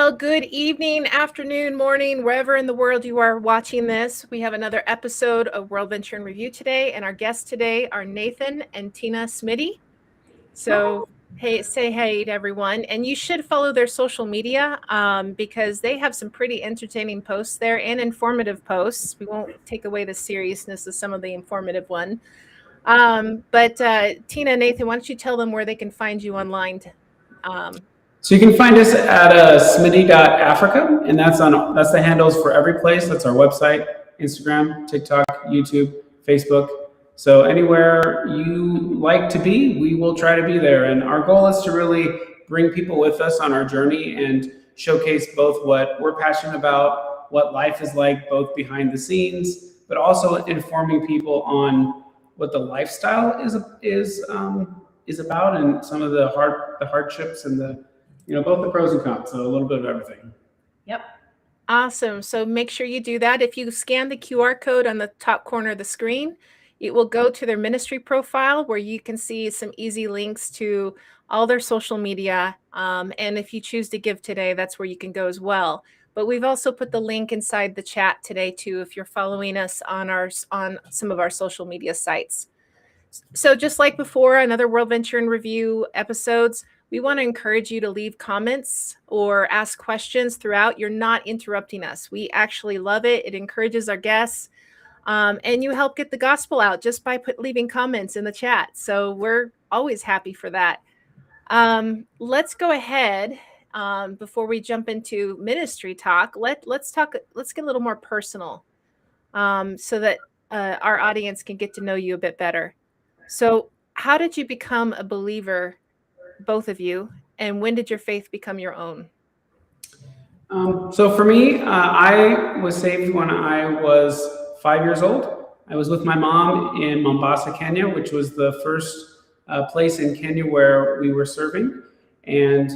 Well, good evening, afternoon, morning, wherever in the world you are watching this. We have another episode of WorldVenture in Review today, and our guests today are Nathan and Tina Smiddy. So, hey, say hey to everyone, and you should follow their social media because they have some pretty entertaining posts there and informative posts. We won't take away the seriousness of some of the informative one. But Tina and Nathan, why don't you tell them where they can find you online? So you can find us at smitty.africa, and that's the handles for every place. That's our website, Instagram, TikTok, YouTube, Facebook. So anywhere you like to be, we will try to be there. And our goal is to really bring people with us on our journey and showcase both what we're passionate about, what life is like, both behind the scenes, but also informing people on what the lifestyle is about, and some of the hardships and both the pros and cons. So a little bit of everything. Yep. Awesome. So make sure you do that. If you scan the QR code on the top corner of the screen, it will go to their ministry profile where you can see some easy links to all their social media. And if you choose to give today, that's where you can go as well. But we've also put the link inside the chat today too, if you're following us on some of our social media sites. So just like before, another WorldVenture in Review episodes, we want to encourage you to leave comments or ask questions throughout. You're not interrupting us. We actually love it. It encourages our guests. And you help get the gospel out just by leaving comments in the chat. So we're always happy for that. Let's go ahead before we jump into ministry talk. Let's get a little more personal so that our audience can get to know you a bit better. So how did you become a believer, both of you, and when did your faith become your own? So for me, I was saved when I was 5 years old. I was with my mom in Mombasa, Kenya, which was the first place in Kenya where we were serving. And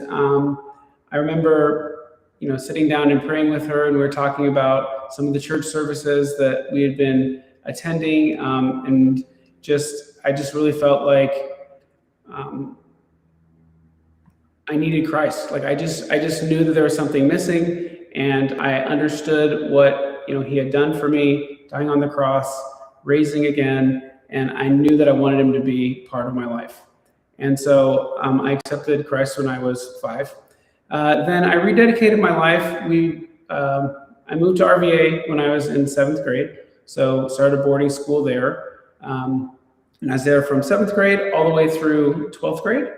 I remember, sitting down and praying with her, and we were talking about some of the church services that we had been attending, and I just really felt like I needed Christ. Like I just knew that there was something missing, and I understood what he had done for me, dying on the cross, raising again, and I knew that I wanted him to be part of my life. And so I accepted Christ when I was 5. Then I rededicated my life. I moved to RVA when I was in 7th grade, so started boarding school there. And I was there from 7th grade all the way through 12th grade.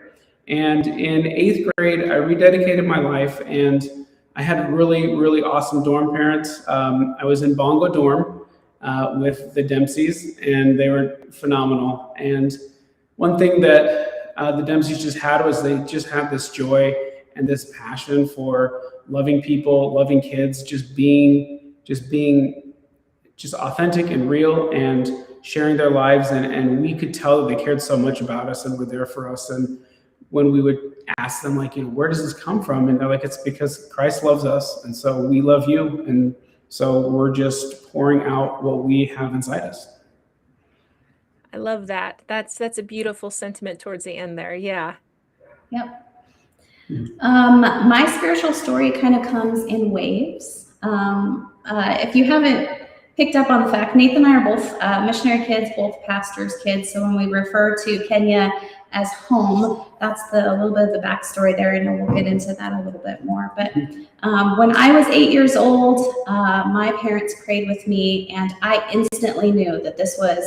And in 8th grade, I rededicated my life, and I had really, really awesome dorm parents. I was in Bongo dorm with the Dempseys, and they were phenomenal. And one thing that the Dempseys just had was they just had this joy and this passion for loving people, loving kids, just being authentic and real and sharing their lives. And we could tell that they cared so much about us and were there for us. And when we would ask them, where does this come from? And they're like, it's because Christ loves us, and so we love you, and so we're just pouring out what we have inside us. I love that. That's a beautiful sentiment towards the end there. Yeah. Yep. My spiritual story kind of comes in waves. If you haven't picked up on the fact, Nathan and I are both missionary kids, both pastors' kids. So when we refer to Kenya as home, that's a little bit of the backstory there, and we'll get into that a little bit more. But when I was 8 years old, my parents prayed with me, and I instantly knew that this was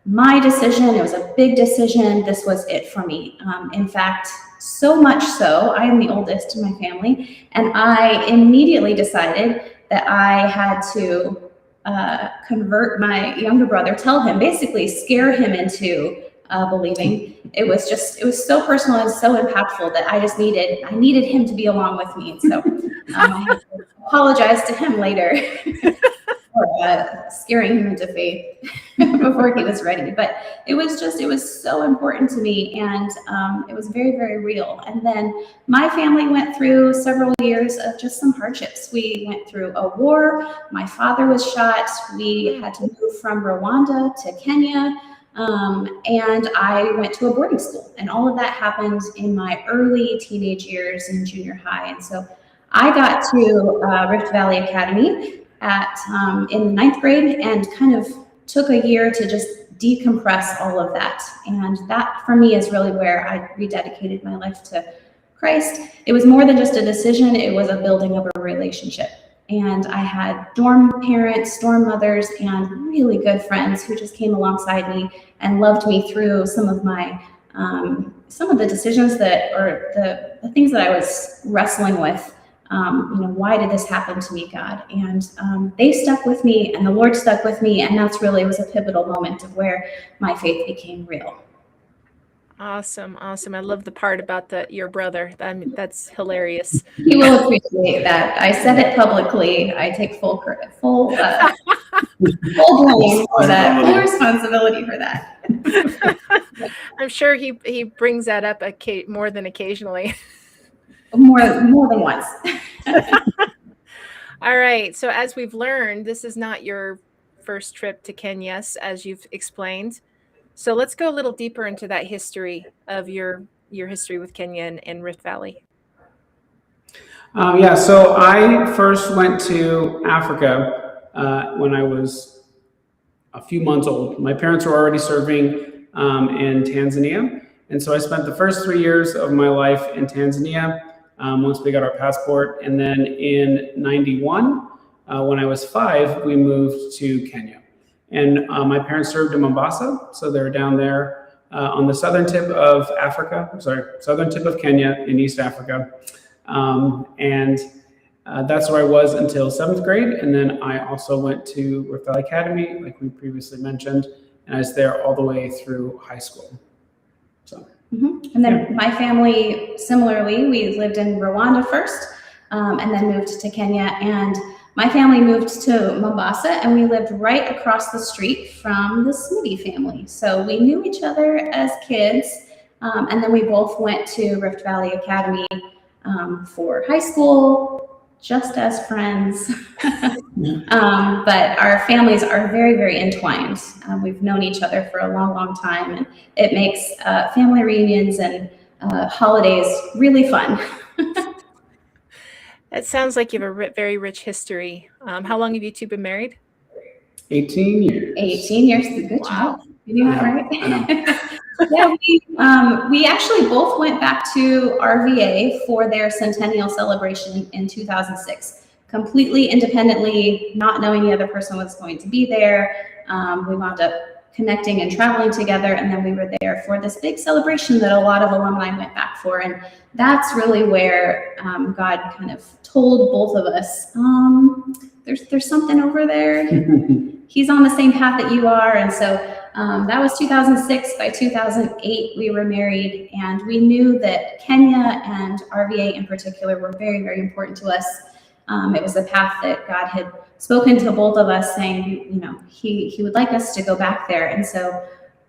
my decision. It was a big decision. This was it for me. In fact, so much so, I am the oldest in my family, and I immediately decided that I had to convert my younger brother, basically scare him into believing. It was so personal and so impactful that I needed him to be along with me. And so I had to apologize to him later for scaring him into faith before he was ready. But it was so important to me, and it was very, very real. And then my family went through several years of just some hardships. We went through a war. My father was shot. We had to move from Rwanda to Kenya. And I went to a boarding school, and all of that happened in my early teenage years in junior high. And so I got to Rift Valley Academy in 9th grade and kind of took a year to just decompress all of that. And that for me is really where I rededicated my life to Christ. It was more than just a decision, it was a building of a relationship. And I had dorm parents, dorm mothers, and really good friends who just came alongside me and loved me through some of the decisions or the things that I was wrestling with. Why did this happen to me, God? And they stuck with me, and the Lord stuck with me, and that's really was a pivotal moment of where my faith became real. Awesome. I love the part about your brother. I mean, that's hilarious. He will appreciate that. I said it publicly. I take full blame for that, full responsibility for that. I'm sure he brings that up more than occasionally. More than once. All right. So as we've learned, this is not your first trip to Kenya, as you've explained. So let's go a little deeper into that history of your history with Kenya and Rift Valley. So I first went to Africa when I was a few months old. My parents were already serving in Tanzania. And so I spent the first 3 years of my life in Tanzania once we got our passport. And then in 91, when I was 5, we moved to Kenya. And my parents served in Mombasa, so they're down there on the southern tip of southern tip of Kenya in East Africa. That's where I was until 7th grade. And then I also went to Rift Valley Academy, like we previously mentioned, and I was there all the way through high school. So. Mm-hmm. And then my family, similarly, we lived in Rwanda first, and then moved to Kenya. And my family moved to Mombasa, and we lived right across the street from the Smiddy family. So we knew each other as kids, and then we both went to Rift Valley Academy for high school, just as friends. But our families are very, very entwined. We've known each other for a long, long time, and it makes family reunions and holidays really fun. It sounds like you have a very rich history. How long have you two been married? 18 years. 18 years. Good Wow. job. You do that right. We actually both went back to RVA for their centennial celebration in 2006, completely independently, not knowing the other person was going to be there. We wound up connecting and traveling together, and then we were there for this big celebration that a lot of alumni went back for. And that's really where God kind of told both of us, there's something over there. He's on the same path that you are. And so that was 2006. By 2008, we were married, and we knew that Kenya and RVA in particular were very, very important to us. It was a path that God had spoken to both of us, saying, he would like us to go back there. And so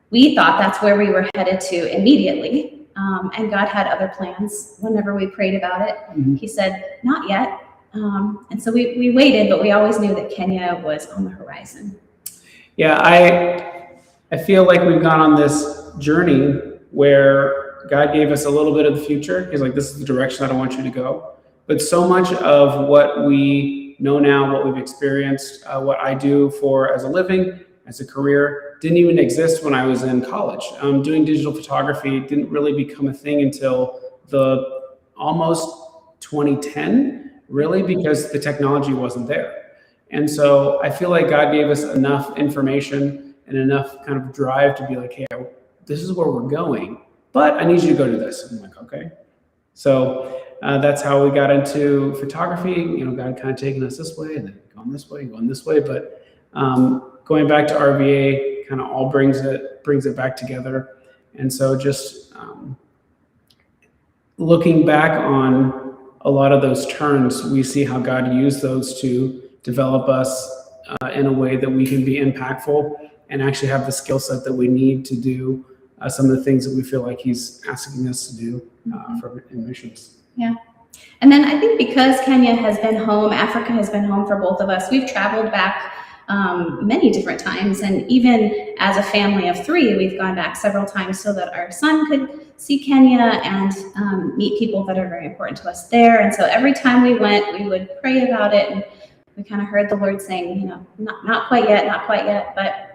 we thought that's where we were headed to immediately. And God had other plans whenever we prayed about it. Mm-hmm. He said, not yet. And so we waited, but we always knew that Kenya was on the horizon. Yeah, I feel like we've gone on this journey where God gave us a little bit of the future. He's like, this is the direction that I want you to go. But so much of what we know now, what we've experienced, what I do as a living, as a career, didn't even exist when I was in college. Doing digital photography didn't really become a thing until the almost 2010, really, because the technology wasn't there. And so I feel like God gave us enough information and enough kind of drive to be like, hey, this is where we're going, but I need you to go do this. I'm like, okay. So that's how we got into photography. God kind of taking us this way and then going this way. But going back to RVA kind of all brings it back together. And so just looking back on a lot of those turns, we see how God used those to develop us in a way that we can be impactful and actually have the skill set that we need to do some of the things that we feel like he's asking us to do in missions. Yeah. And then I think because Kenya has been home, Africa has been home for both of us, we've traveled back many different times. And even as a family of 3, we've gone back several times so that our son could see Kenya and meet people that are very important to us there. And so every time we went, we would pray about it. And we kind of heard the Lord saying, you know, not quite yet, not quite yet. But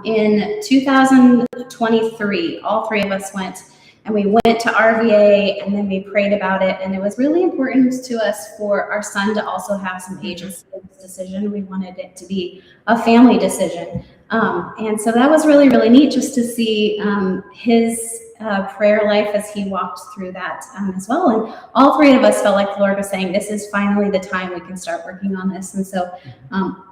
in 2023, all 3 of us went, and we went to RVA, and then we prayed about it. And it was really important to us for our son to also have some agency in this decision. We wanted it to be a family decision. And so that was really, really neat just to see his prayer life as he walked through that as well. And all 3 of us felt like the Lord was saying, this is finally the time we can start working on this. And so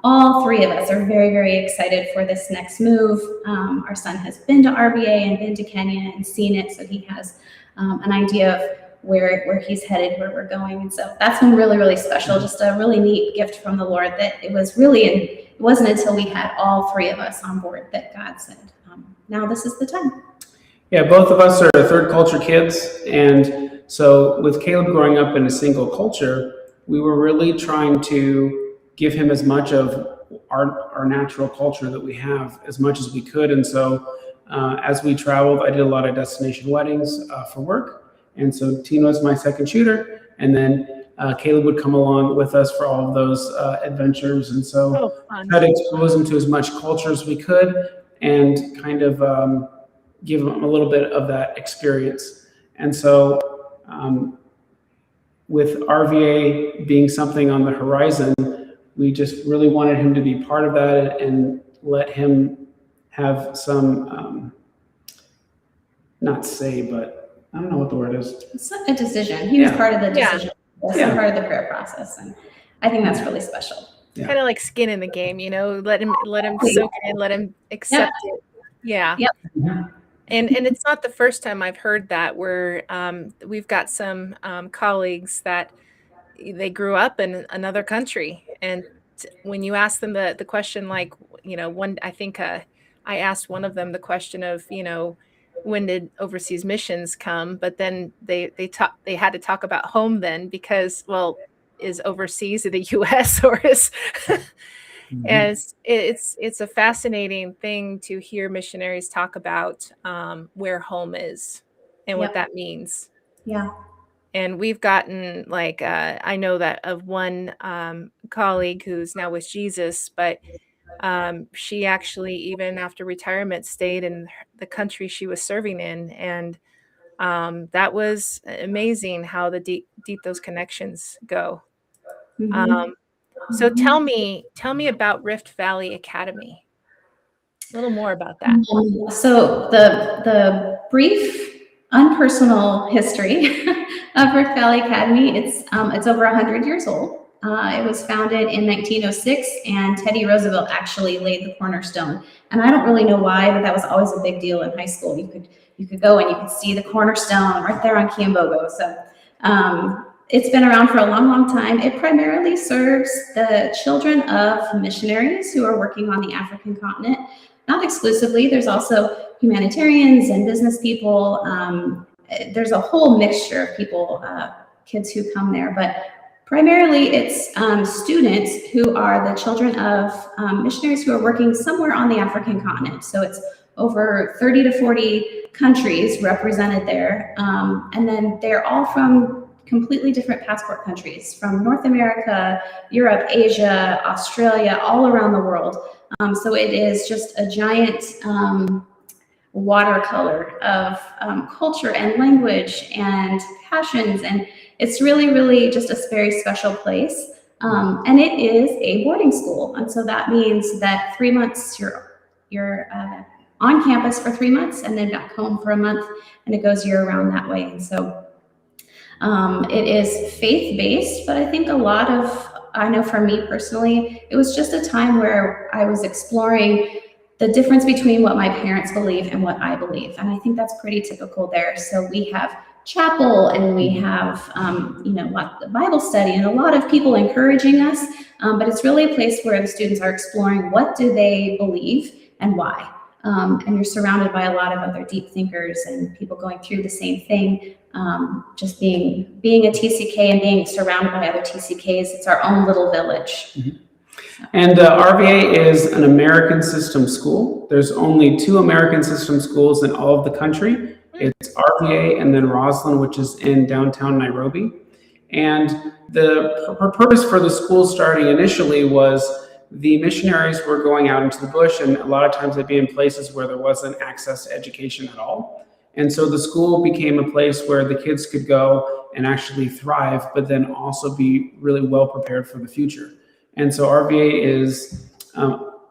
all 3 of us are very, very excited for this next move. Our son has been to RVA and been to Kenya and seen it, so he has an idea of where he's headed, where we're going. And so that's been really, really special, just a really neat gift from the Lord, that it was really, it wasn't until we had all 3 of us on board that God said, now this is the time. Yeah, both of us are third culture kids. And so with Caleb growing up in a single culture, we were really trying to give him as much of our natural culture that we have as much as we could. And so as we traveled, I did a lot of destination weddings for work. And so Tina was my second shooter. And then Caleb would come along with us for all of those adventures. And so tried to expose him to as much culture as we could and kind of give them a little bit of that experience. And so with RVA being something on the horizon, we just really wanted him to be part of that and let him have some, not say, but I don't know what the word is. It's not a decision. He was part of the decision. Yeah. Part of the prayer process. And I think that's really special. Yeah. Kind of like skin in the game, you know, let him soak it in, let him accept it. Yeah. Yep. Mm-hmm. And it's not the first time I've heard that, where we've got some colleagues that they grew up in another country. And when you ask them the question, like, you know, I think I asked one of them the question of, you know, when did overseas missions come? But then they had to talk about home then, because, well, is overseas in the US or is as it's a fascinating thing to hear missionaries talk about where home is and what that means. Yeah. And we've gotten like, I know that of one colleague who's now with Jesus, but she actually, even after retirement, stayed in the country she was serving in. And that was amazing how deep those connections go. Mm-hmm. So tell me about Rift Valley Academy. A little more about that. So the brief, unpersonal history of Rift Valley Academy, it's over 100 years old. It was founded in 1906, and Teddy Roosevelt actually laid the cornerstone. And I don't really know why, but that was always a big deal in high school. You could go and you could see the cornerstone right there on Kiambogo. So it's been around for a long, long time. It primarily serves the children of missionaries who are working on the African continent. Not exclusively. There's also humanitarians and business people. There's a whole mixture of people, kids who come there, but primarily it's students who are the children of missionaries who are working somewhere on the African continent. So it's over 30 to 40 countries represented there. And then they're all from completely different passport countries, from North America, Europe, Asia, Australia, all around the world. So it is just a giant watercolor of culture and language and passions. And it's really, really just a very special place. And it is a boarding school. And so that means that 3 months you're on campus for 3 months and then back home for a month, and it goes year round that way. And so it is faith-based, but I think I know for me personally, it was just a time where I was exploring the difference between what my parents believe and what I believe. And I think that's pretty typical there. So we have chapel and we have, Bible study and a lot of people encouraging us. But it's really a place where the students are exploring what do they believe and why. And you're surrounded by a lot of other deep thinkers and people going through the same thing. Just being a TCK and being surrounded by other TCKs, it's our own little village. Mm-hmm. And RVA is an American system school. There's only 2 American system schools in all of the country. It's RVA and then Roslyn, which is in downtown Nairobi. And the purpose for the school starting initially was the missionaries were going out into the bush, and a lot of times they'd be in places where there wasn't access to education at all. And so the school became a place where the kids could go and actually thrive, but then also be really well prepared for the future. And so RVA is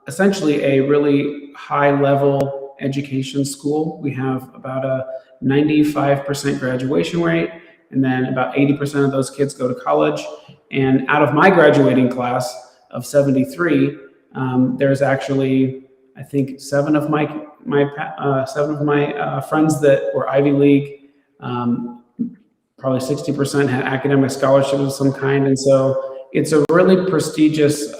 essentially a really high level education school. We have about a 95% graduation rate, and then about 80% of those kids go to college. And out of my graduating class of 73, there's actually, I think, 7 of my friends that were Ivy League. Probably 60% had academic scholarships of some kind, and so it's a really prestigious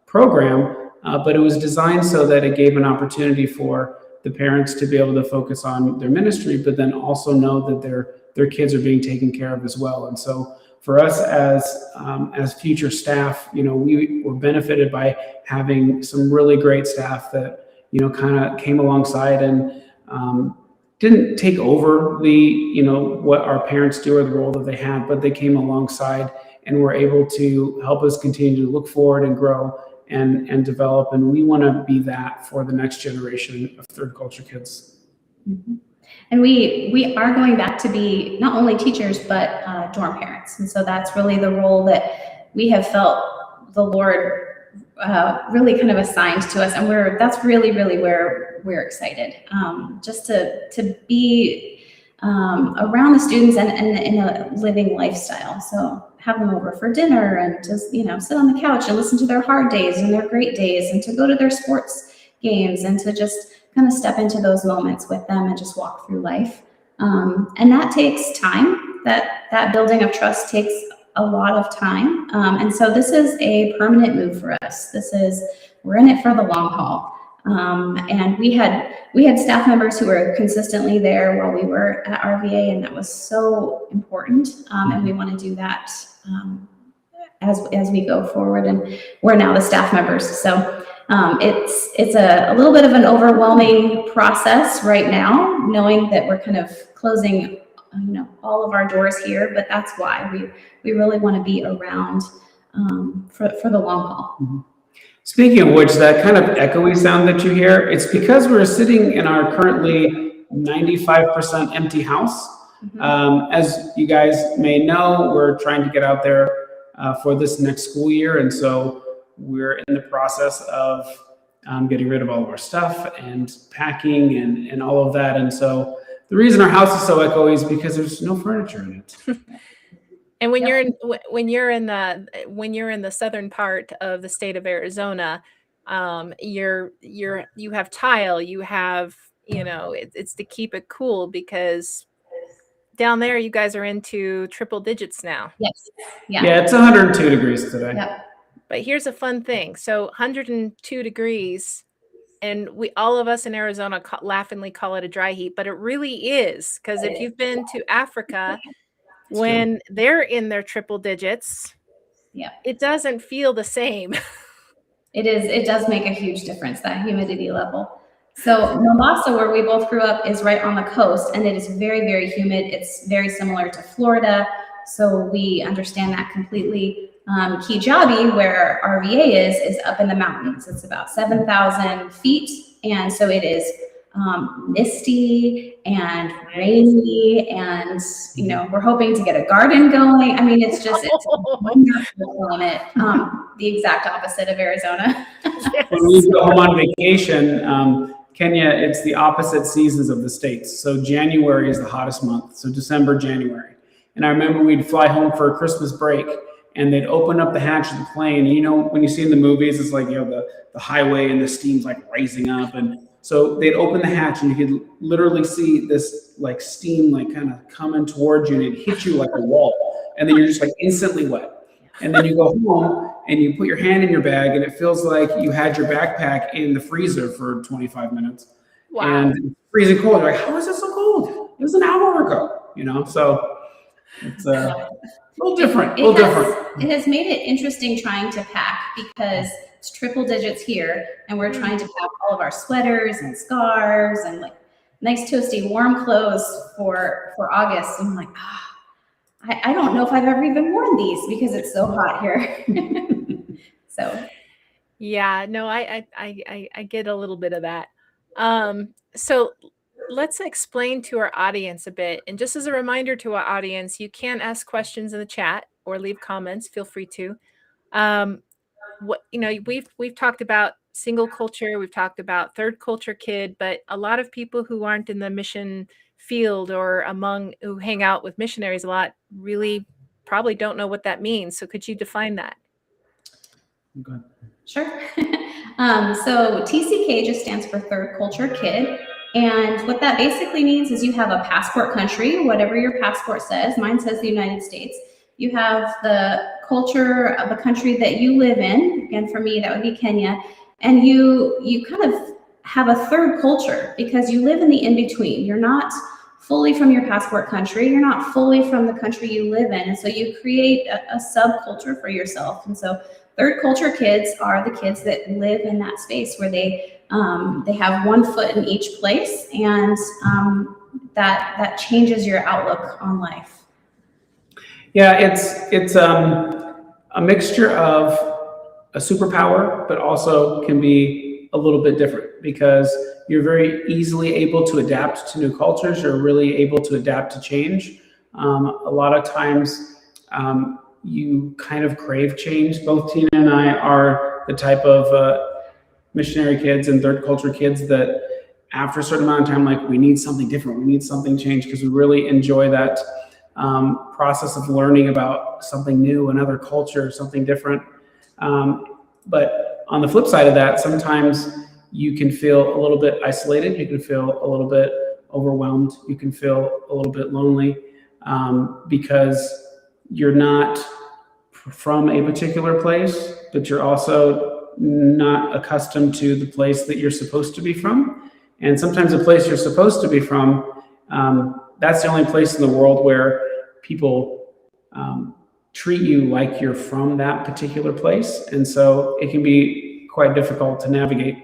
program, but it was designed so that it gave an opportunity for the parents to be able to focus on their ministry, but then also know that their kids are being taken care of as well. And so for us as future staff, we were benefited by having some really great staff that kind of came alongside and didn't take over the what our parents do or the role that they had, but they came alongside and were able to help us continue to look forward and grow and develop. And we want to be that for the next generation of third culture kids. Mm-hmm. And we are going back to be not only teachers, but dorm parents. And so that's really the role that we have felt the Lord really kind of assigned to us. And that's really, really where we're excited, just to be around the students and in a living lifestyle. So have them over for dinner and just, sit on the couch and listen to their hard days and their great days, and to go to their sports games and to just kind of step into those moments with them and just walk through life. And that takes time. That building of trust takes a lot of time. And so this is a permanent move for us. We're in it for the long haul. And we had staff members who were consistently there while we were at RVA, and that was so important. And we want to do that as we go forward. And we're now the staff members. So it's a little bit of an overwhelming process right now, knowing that we're kind of closing all of our doors here, but that's why we really want to be around for the long haul. Mm-hmm. Speaking of which, that kind of echoey sound that you hear, it's because we're sitting in our currently 95% empty house. Mm-hmm. As you guys may know, we're trying to get out there for this next school year, and so we're in the process of getting rid of all of our stuff and packing and all of that. And so the reason our house is so echoey is because there's no furniture in it. And when you're in the southern part of the state of Arizona, you have tile, you have it's to keep it cool, because down there you guys are into triple digits now. Yes. Yeah, it's 102 degrees today. Yep. But here's a fun thing. So 102 degrees, and all of us in Arizona laughingly call it a dry heat, but it really is, because if you've been to Africa, when they're in their triple digits, it doesn't feel the same. It does make a huge difference, that humidity level. So Mombasa, where we both grew up, is right on the coast, and it is very, very humid. It's very similar to Florida, so we understand that completely. Kijabi, where RVA is up in the mountains. It's about 7,000 feet, and so it is misty and rainy, and we're hoping to get a garden going. I mean, it's a wonderful climate, the exact opposite of Arizona. Yes. When we go home on vacation, Kenya, it's the opposite seasons of the States. So January is the hottest month, so December, January. And I remember we'd fly home for a Christmas break, and they'd open up the hatch of the plane. When you see in the movies, it's like, the highway and the steam's like rising up. And so they'd open the hatch, and you could literally see this like steam, like kind of coming towards you, and it hit you like a wall. And then you're just like instantly wet. And then you go home and you put your hand in your bag, and it feels like you had your backpack in the freezer for 25 minutes. Wow. And it's freezing cold. You're like, how is it so cold? It was an hour ago, so. It's a little different. It has made it interesting trying to pack because it's triple digits here, and we're trying to pack all of our sweaters and scarves and like nice toasty warm clothes for August. And I'm like, I don't know if I've ever even worn these because it's so hot here. So Yeah, no, I get a little bit of that. So let's explain to our audience a bit. And just as a reminder to our audience, you can ask questions in the chat or leave comments. Feel free to. What we've talked about single culture, we've talked about third culture kid, but a lot of people who aren't in the mission field or who hang out with missionaries a lot really probably don't know what that means. So could you define that? Okay. Sure. So TCK just stands for Third Culture Kid. And what that basically means is you have a passport country, whatever your passport says. Mine says the United States. You have the culture of the country that you live in. Again, for me, that would be Kenya. And you kind of have a third culture because you live in the in-between. You're not fully from your passport country. You're not fully from the country you live in. And so you create a subculture for yourself. And so third culture kids are the kids that live in that space where they have one foot in each place, and that changes your outlook on life. Yeah, it's a mixture of a superpower, but also can be a little bit different because you're very easily able to adapt to new cultures. You're really able to adapt to change. A lot of times you kind of crave change. Both Tina and I are the type of missionary kids and third culture kids that after a certain amount of time, like, we need something different. We need something changed because we really enjoy that process of learning about something new, another culture, something different. But on the flip side of that, sometimes you can feel a little bit isolated. You can feel a little bit overwhelmed. You can feel a little bit lonely because you're not from a particular place, but you're also not accustomed to the place that you're supposed to be from. And sometimes the place you're supposed to be from, that's the only place in the world where people treat you like you're from that particular place. And so it can be quite difficult to navigate.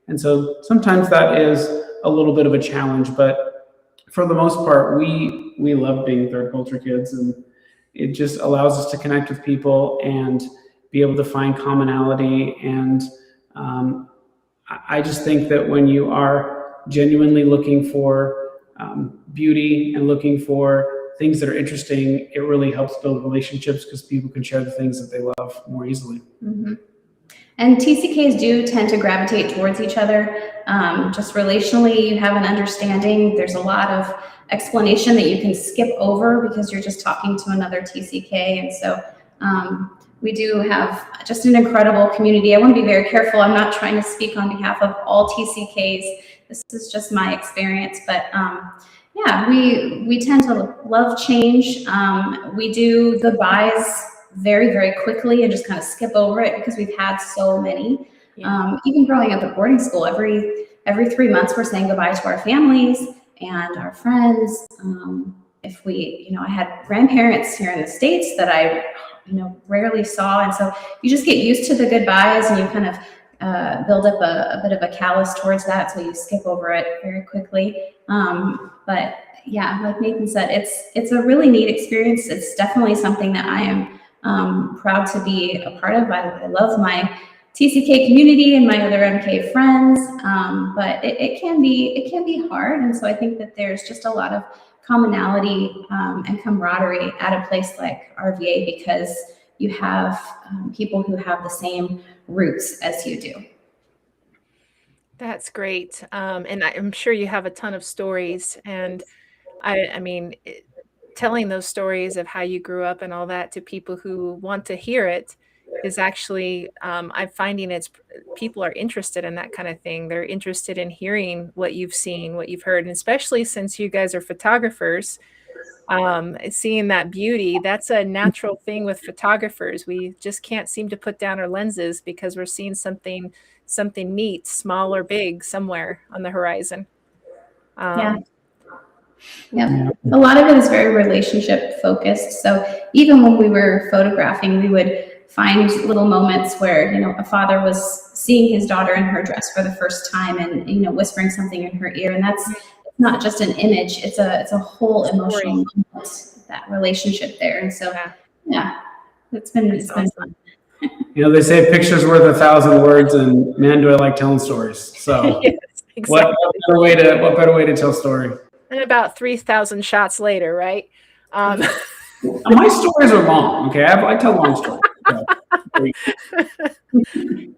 And so sometimes that is a little bit of a challenge, but for the most part, we love being third culture kids, and it just allows us to connect with people and be able to find commonality. And I just think that when you are genuinely looking for beauty and looking for things that are interesting, it really helps build relationships because people can share the things that they love more easily. Mm-hmm. And TCKs do tend to gravitate towards each other. Just relationally, you have an understanding. There's a lot of explanation that you can skip over because you're just talking to another TCK. And so we do have just an incredible community. I want to be very careful. I'm not trying to speak on behalf of all TCKs. This is just my experience. But yeah, we tend to love change. We do goodbyes very, very quickly and just kind of skip over it because we've had so many. Yeah. Even growing up at boarding school, every 3 months we're saying goodbye to our families and our friends. If we, I had grandparents here in the States that I, rarely saw. And so you just get used to the goodbyes and you kind of build up a bit of a callus towards that. So you skip over it very quickly. But yeah, like Nathan said, it's a really neat experience. It's definitely something that I am proud to be a part of. I love my TCK community and my other MK friends, but it can be hard. And so I think that there's just a lot of commonality and camaraderie at a place like RVA because you have people who have the same roots as you do. That's great. And I'm sure you have a ton of stories. And I mean, telling those stories of how you grew up and all that to people who want to hear it is actually, I'm finding people are interested in that kind of thing. They're interested in hearing what you've seen, what you've heard, and especially since you guys are photographers, seeing that beauty, that's a natural thing with photographers. We just can't seem to put down our lenses because we're seeing something neat, small or big, somewhere on the horizon. Yeah. Yeah. A lot of it is very relationship focused. So even when we were photographing, we would find little moments where, a father was seeing his daughter in her dress for the first time and, whispering something in her ear. And that's not just an image, it's a whole emotional moment, that relationship there. And so, yeah, it's been fun. They say pictures worth 1,000 words, and man, do I like telling stories. So Yes, exactly. what better way to tell story? And about 3,000 shots later, right? My stories are long. Okay, I tell long stories.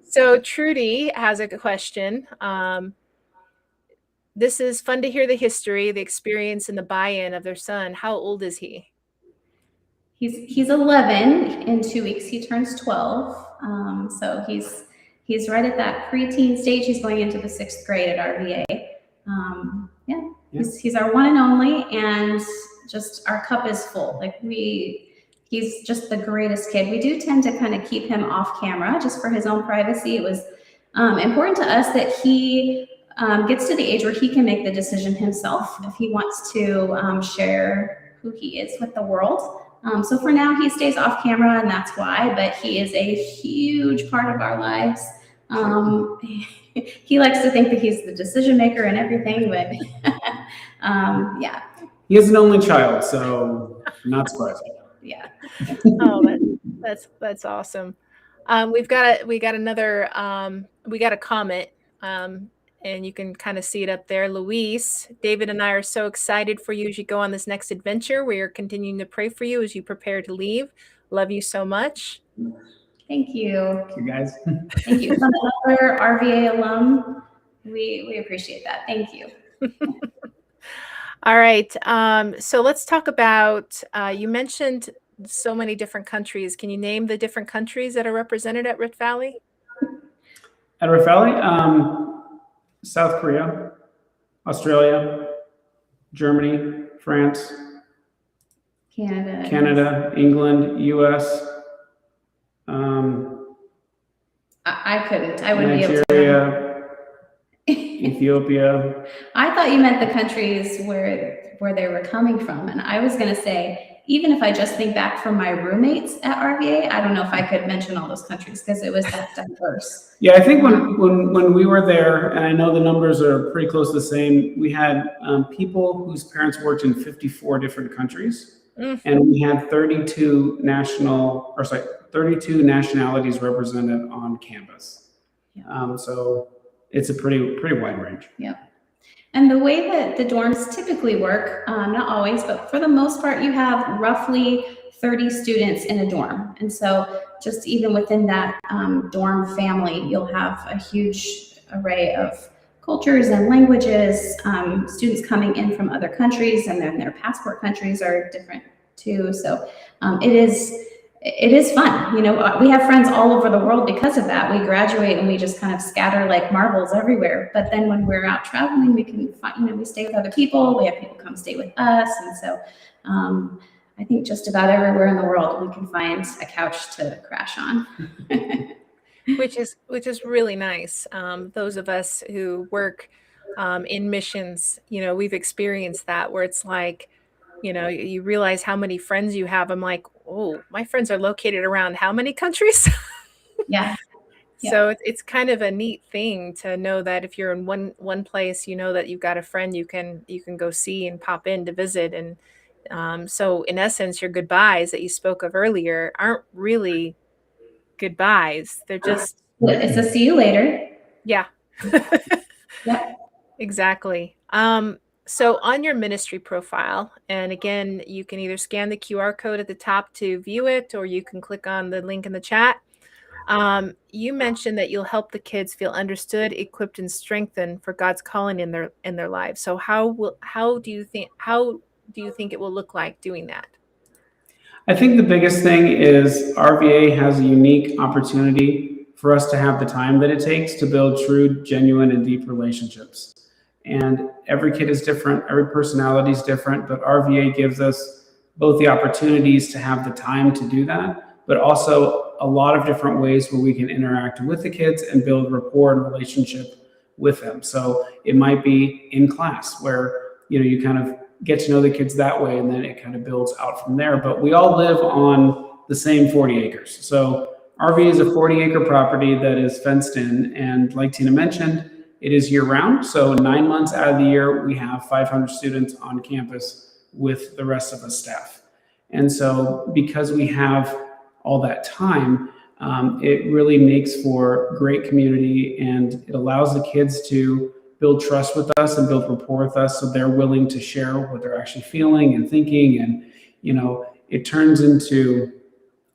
So Trudy has a question. This is fun to hear the history, the experience, and the buy-in of their son. How old is he? He's 11. In 2 weeks, he turns 12. So he's right at that preteen stage. He's going into the 6th grade at RVA. He's our one and only, and just our cup is full. He's just the greatest kid. We do tend to kind of keep him off camera just for his own privacy. It was important to us that he gets to the age where he can make the decision himself if he wants to share who he is with the world. So for now, he stays off camera, and that's why, but he is a huge part of our lives. He likes to think that he's the decision maker and everything, but yeah. He is an only child, so not surprising. Yeah. Oh, that's awesome. We got a comment, and you can kind of see it up there. Luis, David and I are so excited for you as you go on this next adventure. We are continuing to pray for you as you prepare to leave. Love you so much. Thank you. Thank you, guys. Thank you. Another RVA alum. We appreciate that. Thank you. All right. So let's talk about, you mentioned so many different countries. Can you name the different countries that are represented at Rift Valley? At Rift Valley, South Korea, Australia, Germany, France, Canada, England, US. I couldn't. I wouldn't Nigeria, be able to. Ethiopia. I thought you meant the countries where they were coming from, and I was going to say, even if I just think back from my roommates at RVA, I don't know if I could mention all those countries because it was that diverse. Yeah, I think when we were there, and I know the numbers are pretty close to the same, we had people whose parents worked in 54 different countries, and we had 32 nationalities represented on campus. Yeah. So it's a pretty wide range. Yeah. And the way that the dorms typically work, not always, but for the most part, you have roughly 30 students in a dorm. And so just even within that dorm family, you'll have a huge array of cultures and languages, students coming in from other countries, and then their passport countries are different too. So it is fun. We have friends all over the world because of that. We graduate and we just kind of scatter like marbles everywhere. But then when we're out traveling, we can find, we stay with other people. We have people come stay with us. And so I think just about everywhere in the world, we can find a couch to crash on. which is really nice. Those of us who work in missions, we've experienced that where it's like, you realize how many friends you have. I'm like, oh, my friends are located around how many countries? Yeah. So it's kind of a neat thing to know that if you're in one place, that you've got a friend you can go see and pop in to visit. And so in essence, your goodbyes that you spoke of earlier aren't really goodbyes. They're just, it's a see you later. Yeah. Yeah. Exactly. So on your ministry profile, and again, you can either scan the QR code at the top to view it, or you can click on the link in the chat. You mentioned that you'll help the kids feel understood, equipped, and strengthened for God's calling in their lives. So how do you think it will look like doing that? I think the biggest thing is RVA has a unique opportunity for us to have the time that it takes to build true, genuine, and deep relationships. And every kid is different, every personality is different, but RVA gives us both the opportunities to have the time to do that, but also a lot of different ways where we can interact with the kids and build rapport and relationship with them. So it might be in class where you kind of get to know the kids that way, and then it kind of builds out from there. But we all live on the same 40 acres. So RV is a 40-acre property that is fenced in, and like Tina mentioned, it is year-round. So 9 months out of the year, we have 500 students on campus with the rest of the staff. And so because we have all that time, it really makes for great community, and it allows the kids to build trust with us and build rapport with us, so they're willing to share what they're actually feeling and thinking. And it turns into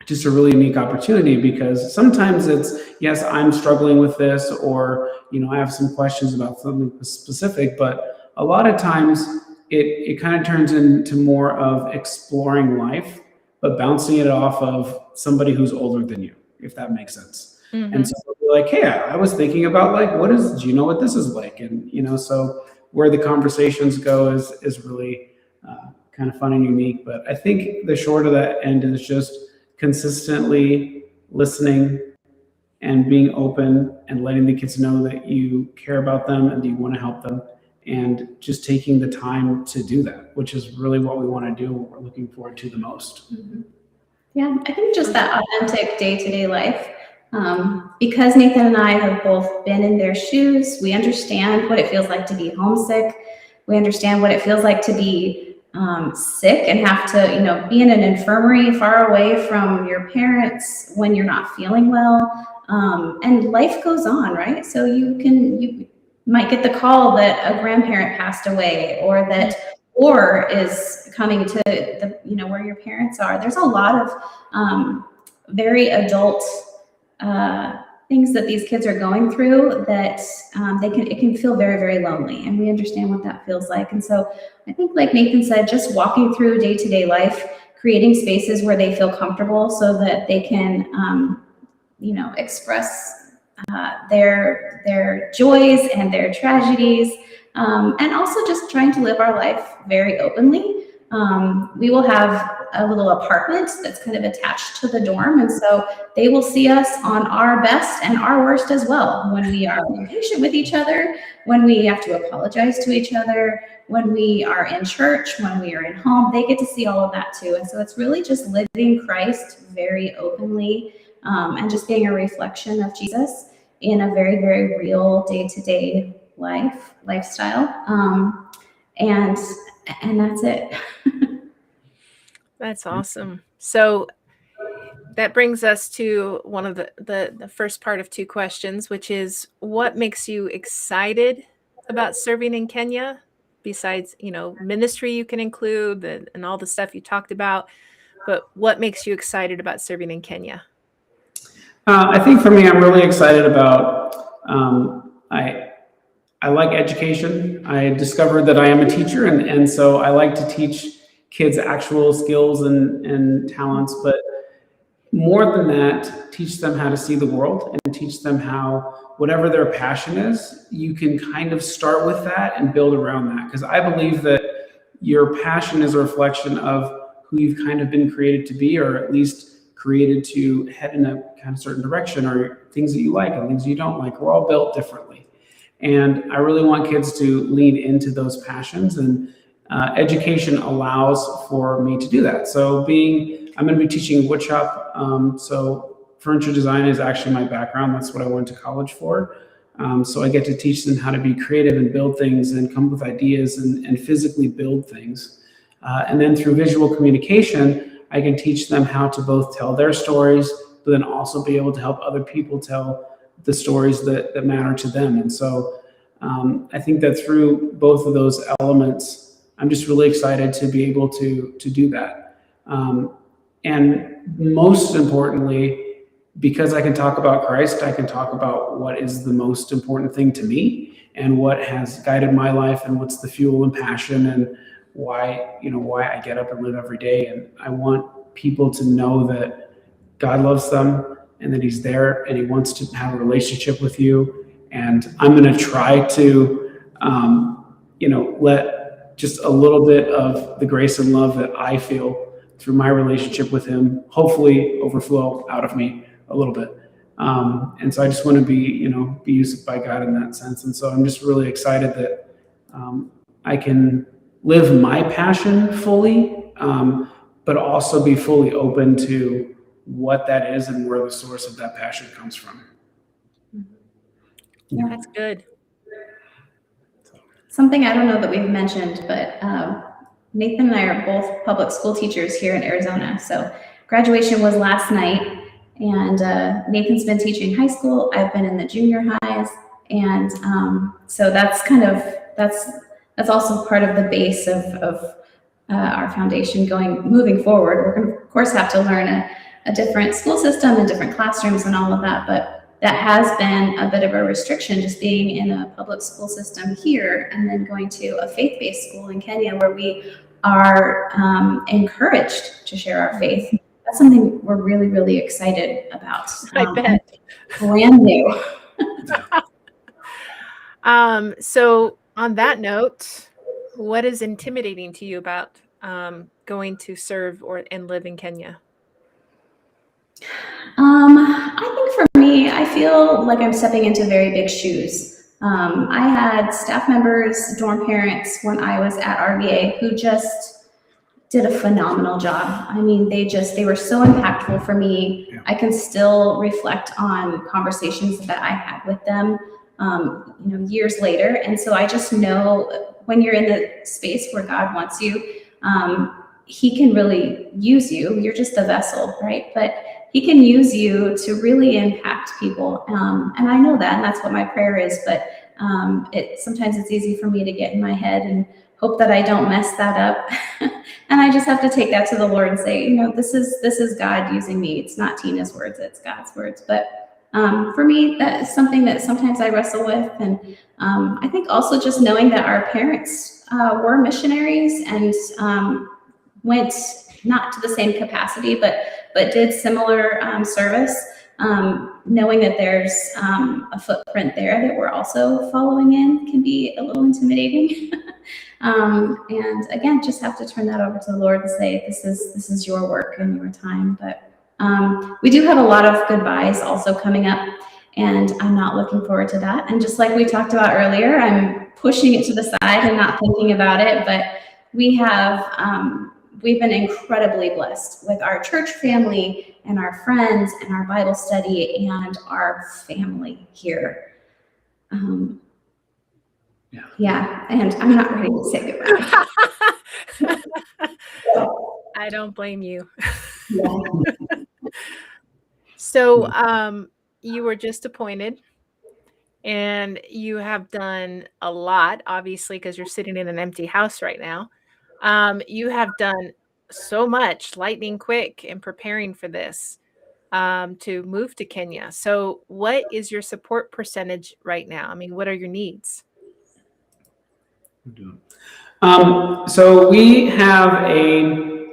just a really unique opportunity, because sometimes it's, yes, I'm struggling with this, or I have some questions about something specific, but a lot of times it kind of turns into more of exploring life, but bouncing it off of somebody who's older than you, if that makes sense. Mm-hmm. And so we're like, hey, I was thinking about do you know what this is like? And, so where the conversations go is really kind of fun and unique. But I think the short of that end is just consistently listening and being open and letting the kids know that you care about them and that you want to help them, and just taking the time to do that, which is really what we want to do, what we're looking forward to the most. Mm-hmm. Yeah, I think just that authentic day-to-day life. Because Nathan and I have both been in their shoes, we understand what it feels like to be homesick. We understand what it feels like to be sick and have to, be in an infirmary far away from your parents when you're not feeling well. And life goes on, right? So you might get the call that a grandparent passed away, or that war is coming to where your parents are. There's a lot of very adult things that these kids are going through that it can feel very, very lonely, and we understand what that feels like. And so I think, like Nathan said, just walking through day-to-day life, creating spaces where they feel comfortable so that they can express their joys and their tragedies, and also just trying to live our life very openly. We will have a little apartment that's kind of attached to the dorm, and so they will see us on our best and our worst as well. When we are impatient with each other, when we have to apologize to each other, when we are in church, when we are in home, they get to see all of that too. And so it's really just living Christ very openly, and just being a reflection of Jesus in a very, very real day-to-day lifestyle. And that's it. That's awesome. So that brings us to one of the first part of two questions, which is, what makes you excited about serving in Kenya? Besides, ministry you can include and all the stuff you talked about, but what makes you excited about serving in Kenya? I think for me, I'm really excited about, I like education. I discovered that I am a teacher, and so I like to teach kids actual skills and talents, but more than that, teach them how to see the world, and teach them how, whatever their passion is, you can kind of start with that and build around that. Because I believe that your passion is a reflection of who you've kind of been created to be, or at least created to head in a kind of certain direction, or things that you like and things you don't like. We're all built differently. And I really want kids to lean into those passions, and education allows for me to do that. So I'm going to be teaching woodshop. So furniture design is actually my background. That's what I went to college for. So I get to teach them how to be creative and build things and come up with ideas and physically build things. And then through visual communication, I can teach them how to both tell their stories, but then also be able to help other people tell the stories that matter to them. And so I think that through both of those elements, I'm just really excited to be able to do that. And most importantly, because I can talk about Christ, I can talk about what is the most important thing to me, and what has guided my life, and what's the fuel and passion, and why I get up and live every day. And I want people to know that God loves them, and that He's there, and He wants to have a relationship with you. And I'm going to try to, let just a little bit of the grace and love that I feel through my relationship with Him, hopefully overflow out of me a little bit. And so I just want to be used by God in that sense. And so I'm just really excited that I can live my passion fully, but also be fully open to what that is and where the source of that passion comes from. Yeah. That's good. Something I don't know that we've mentioned, but Nathan and I are both public school teachers here in Arizona. So graduation was last night, and Nathan's been teaching high school. I've been in the junior highs, and so that's kind of that's also part of the base of our foundation moving forward. We're going to, of course, have to learn a different school system and different classrooms and all of that, but that has been a bit of a restriction, just being in a public school system here and then going to a faith-based school in Kenya where we are encouraged to share our faith. That's something we're really, really excited about. I bet. Brand new. So on that note, what is intimidating to you about going to serve and live in Kenya? I think for me, I feel like I'm stepping into very big shoes. I had staff members, dorm parents when I was at RVA who just did a phenomenal job. I mean, they were so impactful for me. Yeah. I can still reflect on conversations that I had with them, years later. And so I just know when you're in the space where God wants you, He can really use you. You're just a vessel, right? But He can use you to really impact people. And I know that, and that's what my prayer is. But sometimes it's easy for me to get in my head and hope that I don't mess that up. And I just have to take that to the Lord and say, this is God using me. It's not Tina's words, it's God's words. But for me, that is something that sometimes I wrestle with. And I think also just knowing that our parents were missionaries and went not to the same capacity, but did similar service, knowing that there's a footprint there that we're also following in can be a little intimidating. And again, just have to turn that over to the Lord and say, this is your work and your time. But we do have a lot of goodbyes also coming up, and I'm not looking forward to that. And just like we talked about earlier, I'm pushing it to the side and not thinking about it, but we've been incredibly blessed with our church family and our friends and our Bible study and our family here. Yeah, and I'm not ready to say goodbye. I don't blame you. Yeah. So you were just appointed, and you have done a lot, obviously, because you're sitting in an empty house right now. You have done so much lightning quick in preparing for this to move to Kenya. So what is your support percentage right now? I mean, what are your needs? So we have a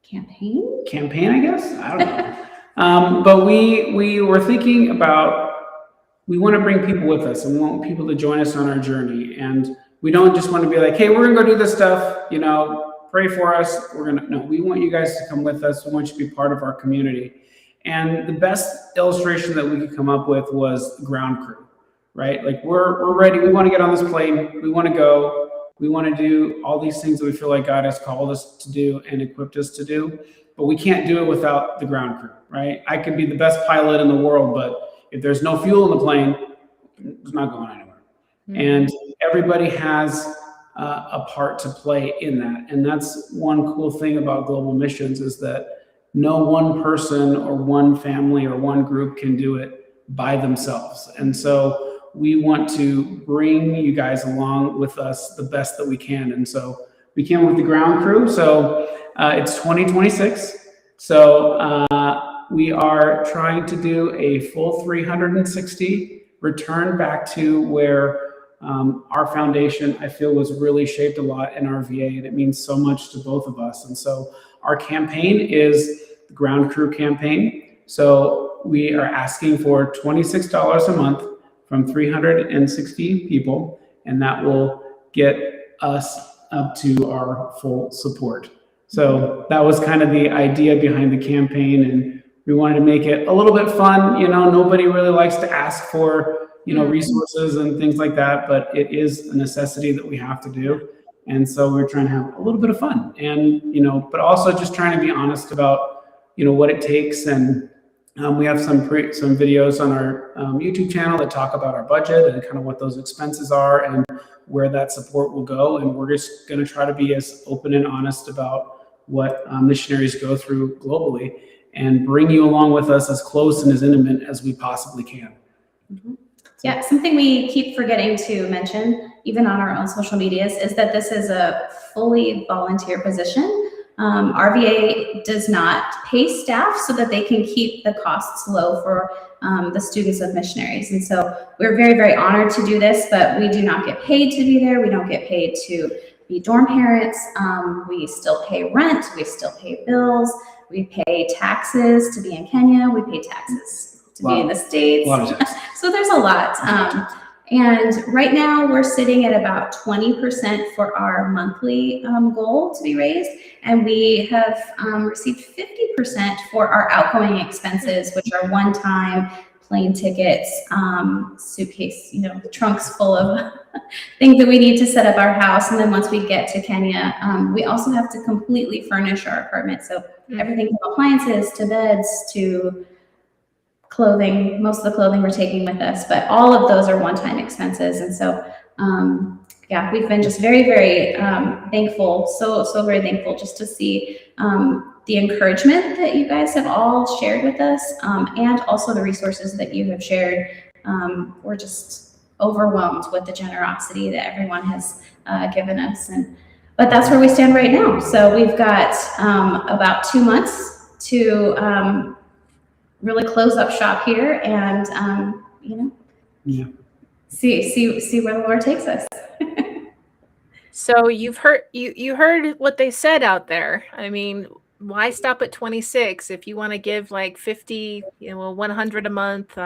campaign, I guess. I don't know. But we were thinking about, we want to bring people with us and we want people to join us on our journey. And we don't just want to be like, hey, we're going to go do this stuff, pray for us. No, we want you guys to come with us. We want you to be part of our community. And the best illustration that we could come up with was the ground crew, right? Like we're ready. We want to get on this plane. We want to go. We want to do all these things that we feel like God has called us to do and equipped us to do. But we can't do it without the ground crew, right? I could be the best pilot in the world, but if there's no fuel in the plane, it's not going anywhere. Mm-hmm. And everybody has a part to play in that. And that's one cool thing about global missions, is that no one person or one family or one group can do it by themselves. And so we want to bring you guys along with us the best that we can. And so we came with the ground crew. So it's 2026. So we are trying to do a full 360 return back to where our foundation, I feel, was really shaped a lot in our VA, and it means so much to both of us. And so our campaign is the ground crew campaign. So we are asking for $26 a month from 360 people, and that will get us up to our full support. So that was kind of the idea behind the campaign, and we wanted to make it a little bit fun. Nobody really likes to ask for resources and things like that, but it is a necessity that we have to do. And so we're trying to have a little bit of fun, and but also just trying to be honest about what it takes. And we have some videos on our YouTube channel that talk about our budget and kind of what those expenses are and where that support will go. And we're just going to try to be as open and honest about what missionaries go through globally, and bring you along with us as close and as intimate as we possibly can. Mm-hmm. Yeah, something we keep forgetting to mention, even on our own social medias, is that this is a fully volunteer position. RVA does not pay staff so that they can keep the costs low for the students of missionaries. And so we're very, very honored to do this, but we do not get paid to be there. We don't get paid to be dorm parents. We still pay rent. We still pay bills. We pay taxes to be in Kenya. We pay taxes to be in the States. So there's a lot. And right now we're sitting at about 20% for our monthly goal to be raised. And we have received 50% for our outgoing expenses, which are one-time plane tickets, suitcase, trunks full of things that we need to set up our house. And then once we get to Kenya, we also have to completely furnish our apartment. So everything from appliances to beds to clothing, most of the clothing we're taking with us, but all of those are one-time expenses. And so, yeah, we've been just very, very thankful, so very thankful just to see the encouragement that you guys have all shared with us, and also the resources that you have shared. We're just overwhelmed with the generosity that everyone has given us. But that's where we stand right now. So we've got about 2 months to really close up shop here, and see where the Lord takes us. So you've heard you heard what they said out there. I mean, why stop at 26 if you want to give like 50, 100 a month?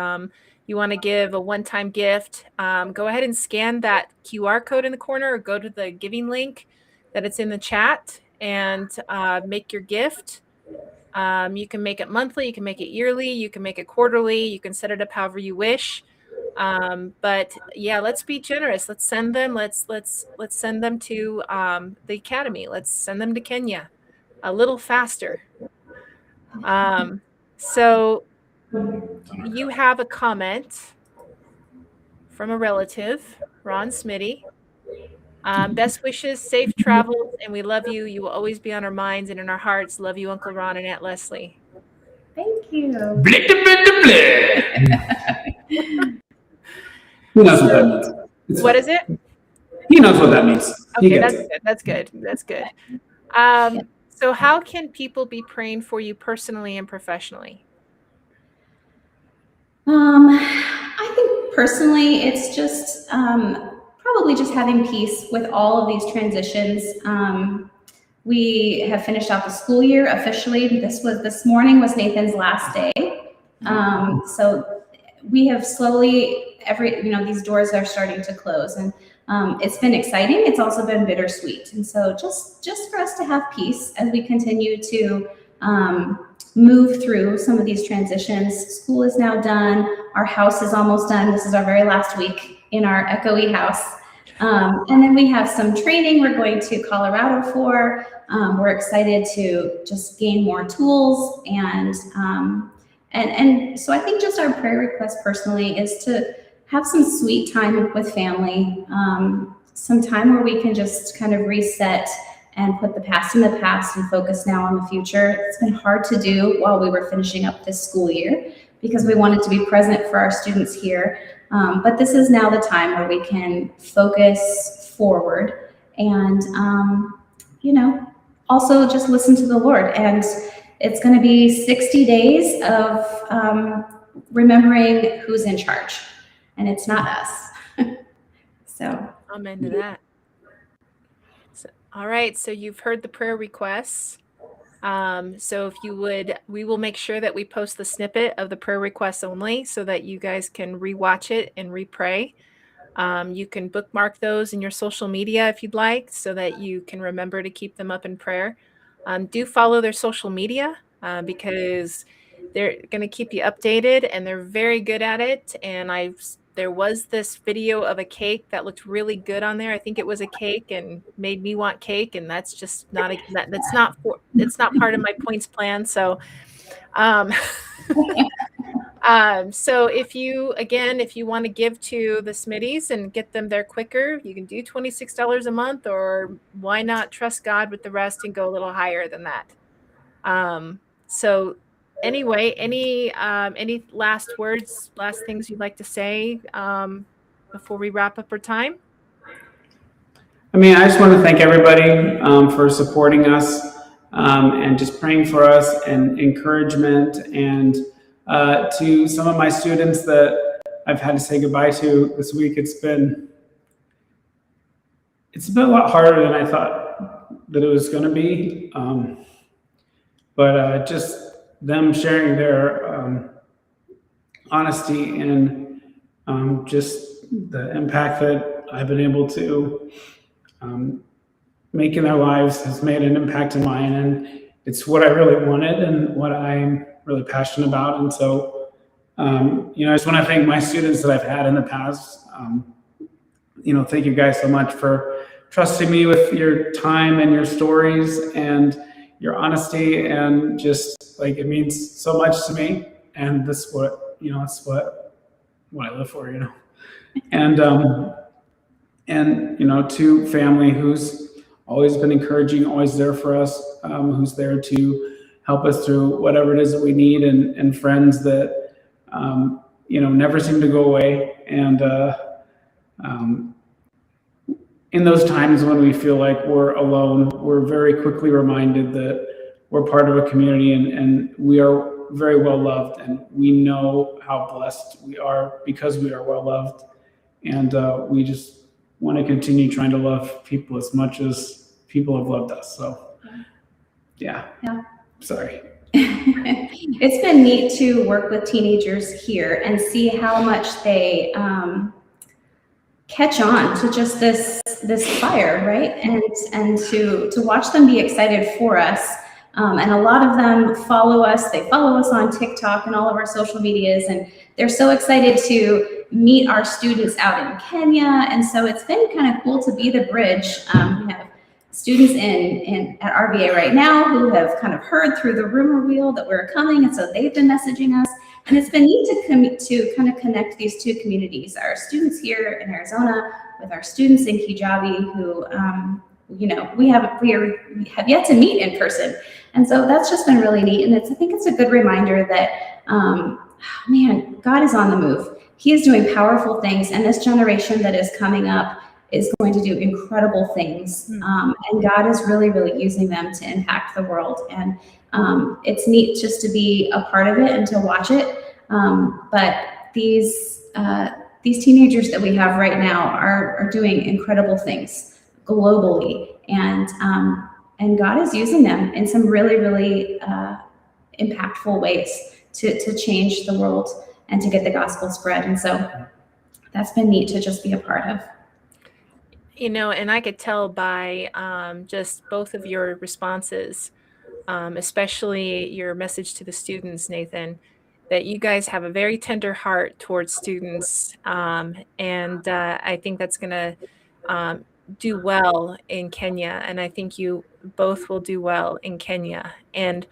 You want to give a one-time gift? Go ahead and scan that QR code in the corner, or go to the giving link that it's in the chat, and make your gift. You can make it monthly, you can make it yearly, you can make it quarterly, you can set it up however you wish. But yeah, let's be generous. Let's send them. Let's send them to the academy. Let's send them to Kenya a little faster. So you have a comment from a relative, Ron Smiddy. Best wishes, safe travels, and we love you. You will always be on our minds and in our hearts. Love you, Uncle Ron and Aunt Leslie. Thank you. Who knows what that means? What is it? He knows what that means. Okay, that's good. That's good. So how can people be praying for you personally and professionally? I think personally, it's just probably just having peace with all of these transitions. We have finished out the school year officially. This morning was Nathan's last day. So we have slowly, these doors are starting to close, and it's been exciting. It's also been bittersweet. And so just for us to have peace as we continue to move through some of these transitions. School is now done. Our house is almost done. This is our very last week in our echoey house. And then we have some training we're going to Colorado for. We're excited to just gain more tools, and so I think just our prayer request personally is to have some sweet time with family, some time where we can just kind of reset and put the past in the past and focus now on the future. It's been hard to do while we were finishing up this school year because we wanted to be present for our students here. But this is now the time where we can focus forward and, also just listen to the Lord. And it's going to be 60 days of remembering who's in charge, and it's not us. So amen to that. So, all right. So you've heard the prayer requests. So if you would, we will make sure that we post the snippet of the prayer requests only so that you guys can rewatch it and repray. You can bookmark those in your social media if you'd like, so that you can remember to keep them up in prayer. Do follow their social media because they're going to keep you updated, and they're very good at it. And I've there was this video of a cake that looked really good on there. I think it was a cake and made me want cake, and that's just not it's not part of my points plan. So, um, so if you want to give to the Smitties and get them there quicker, you can do $26 a month, or why not trust God with the rest and go a little higher than that. So anyway, any last words, last things you'd like to say before we wrap up our time? I mean, I just want to thank everybody for supporting us and just praying for us and encouragement. And to some of my students that I've had to say goodbye to this week, it's been a lot harder than I thought that it was going to be. But just them sharing their honesty and just the impact that I've been able to make in their lives has made an impact in mine. And it's what I really wanted and what I'm really passionate about. And so, I just want to thank my students that I've had in the past. Thank you guys so much for trusting me with your time and your stories and your honesty, and just like, it means so much to me. And this is what, it's what I live for, and to family who's always been encouraging, always there for us, who's there to help us through whatever it is that we need, and friends that, never seem to go away. And in those times when we feel like we're alone, we're very quickly reminded that we're part of a community, and we are very well loved, and we know how blessed we are because we are well loved. And we just want to continue trying to love people as much as people have loved us. So, yeah. Sorry. It's been neat to work with teenagers here and see how much they catch on to just this fire, right? And to watch them be excited for us. And a lot of them follow us. They follow us on TikTok and all of our social medias, and they're so excited to meet our students out in Kenya. And so it's been kind of cool to be the bridge. We have students at RVA right now who have kind of heard through the rumor wheel that we're coming, and so they've been messaging us. And it's been neat to kind of connect these two communities, our students here in Arizona with our students in Kijabi, who we have yet to meet in person. And so that's just been really neat. And I think it's a good reminder that, man, God is on the move. He is doing powerful things, and this generation that is coming up is going to do incredible things. And God is really, really using them to impact the world. And it's neat just to be a part of it and to watch it. But these teenagers that we have right now are doing incredible things globally. And God is using them in some really, really impactful ways to change the world and to get the gospel spread. And so that's been neat to just be a part of. And I could tell by just both of your responses, especially your message to the students, Nathan, that you guys have a very tender heart towards students. And I think that's going to do well in Kenya. And I think you both will do well in Kenya. And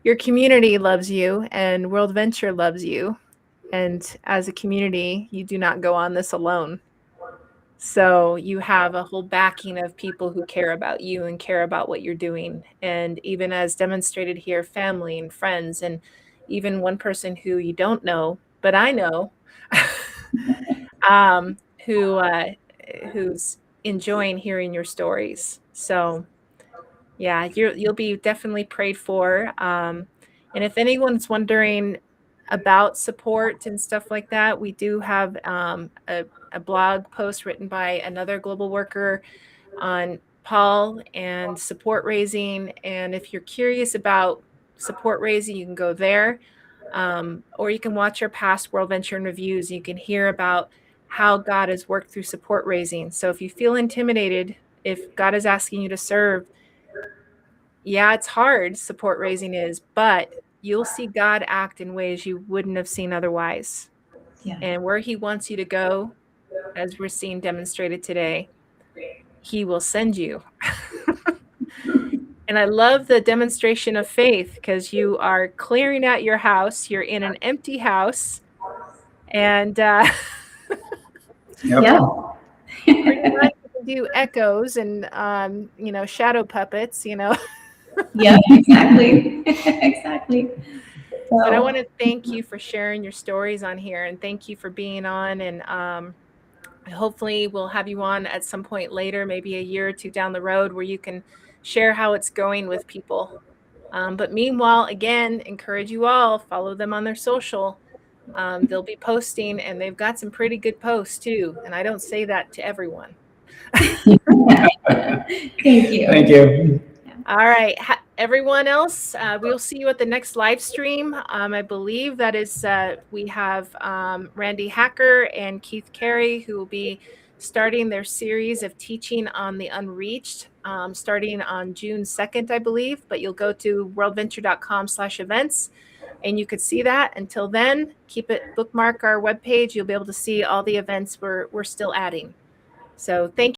your community loves you, and WorldVenture loves you. And as a community, you do not go on this alone. So you have a whole backing of people who care about you and care about what you're doing. And even as demonstrated here, family and friends, and even one person who you don't know, but I know, who's enjoying hearing your stories. So yeah, you'll be definitely prayed for. And if anyone's wondering about support and stuff like that, we do have a blog post written by another global worker on Paul and support raising. And if you're curious about support raising, you can go there, or you can watch our past WorldVenture in reviews. You can hear about how God has worked through support raising. So if you feel intimidated, if God is asking you to serve, yeah, it's hard, support raising is, but you'll see God act in ways you wouldn't have seen otherwise. Yeah. and where he wants you to go, as we're seeing demonstrated today, he will send you. And I love the demonstration of faith because you are clearing out your house. You're in an empty house, and Yep. Yeah. pretty much you can do echoes and shadow puppets. Yeah, exactly. Exactly. But I So, want to thank you for sharing your stories on here, and thank you for being on. And hopefully, we'll have you on at some point later, maybe a year or two down the road, where you can share how it's going with people. But meanwhile, again, encourage you all, follow them on their social. They'll be posting, and they've got some pretty good posts too. And I don't say that to everyone. thank you. Thank you. All right, everyone else, we'll see you at the next live stream. I believe that is, we have Randy Hacker and Keith Carey, who will be starting their series of teaching on the unreached, starting on June 2nd, I believe. But you'll go to worldventure.com/events, and you could see that. Until then, bookmark our webpage. You'll be able to see all the events we're still adding. So thank you.